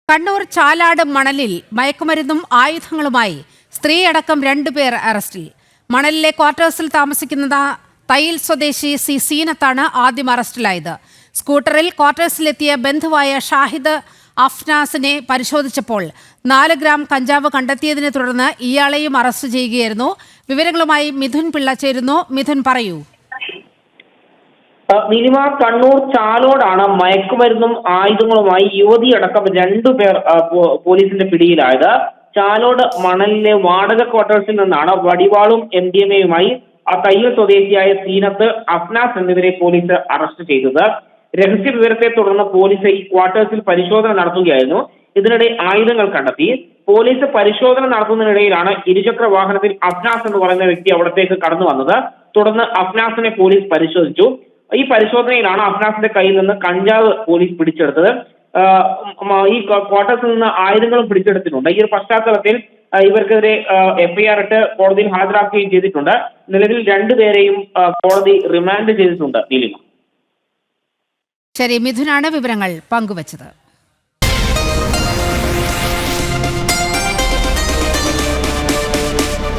കണ്ണൂർ ചാലാട് മണലിൽ മയക്കുമരുന്നും ആയുധങ്ങളുമായി സ്ത്രീയടക്കം 2 പേർ അറസ്റ്റിൽ. മണലിലെ ക്വാർട്ടേഴ്സിൽ താമസിക്കുന്ന തയ്യിൽ സ്വദേശി സീനത്താണ് ആദ്യം അറസ്റ്റിലായത്. സ്കൂട്ടറിൽ ക്വാർട്ടേഴ്സിലെത്തിയ ബന്ധുവായ ഷാഹിദ് അഫ്നാസിനെ പരിശോധിച്ചപ്പോൾ 4 ഗ്രാം കഞ്ചാവ് കണ്ടെത്തിയതിനെ തുടർന്ന് ഇയാളെയും അറസ്റ്റ് ചെയ്യുകയായിരുന്നു. വിവരങ്ങളുമായി മിഥുൻ പിള്ള ചേരുന്നു. മിഥുൻ, പറയൂ. നീലിമ, കണ്ണൂർ ചാലോടാണ് മയക്കുമരുന്നും ആയുധങ്ങളുമായി യുവതിയടക്കം 2 പേർ പോലീസിന്റെ പിടിയിലായത്. ചാലോട് മണലിലെ വാടക ക്വാർട്ടേഴ്സിൽ നിന്നാണ് വടിവാളും MDMA-യുമായി തയ്യൽ സ്വദേശിയായ സീനത്ത്, അഫ്നാസ് എന്നിവരെ പോലീസ് അറസ്റ്റ് ചെയ്തത്. രഹസ്യ വിവരത്തെ തുടർന്ന് പോലീസ് ഈ ക്വാർട്ടേഴ്സിൽ പരിശോധന നടത്തുകയായിരുന്നു. ഇതിനിടെ ആയുധങ്ങൾ കണ്ടെത്തി. പോലീസ് പരിശോധന നടത്തുന്നതിനിടയിലാണ് ഇരുചക്ര വാഹനത്തിൽ അഫ്നാസ് എന്ന് പറയുന്ന വ്യക്തി അവിടത്തേക്ക് കടന്നു വന്നത്. തുടർന്ന് അഫ്നാസിനെ പോലീസ് പരിശോധിച്ചു. ഈ പരിശോധനയിലാണ് അഫ്നാസിന്റെ കയ്യിൽ നിന്ന് കഞ്ചാവ് പോലീസ് പിടിച്ചെടുത്തത്. ഈ ക്വാർട്ടേഴ്സിൽ നിന്ന് ആയുധങ്ങളും പിടിച്ചെടുത്തിട്ടുണ്ട്. ഈ ഒരു പശ്ചാത്തലത്തിൽ ഇവർക്കെതിരെ FIR ഇട്ട് കോടതിയിൽ ഹാജരാക്കുകയും ചെയ്തിട്ടുണ്ട്. നിലവിൽ 2 പേരെയും കോടതി റിമാൻഡ് ചെയ്തിട്ടുണ്ട്. നീലിമ, ശരി, മിഥുനാണ് വിവരങ്ങൾ പങ്കുവച്ചത്.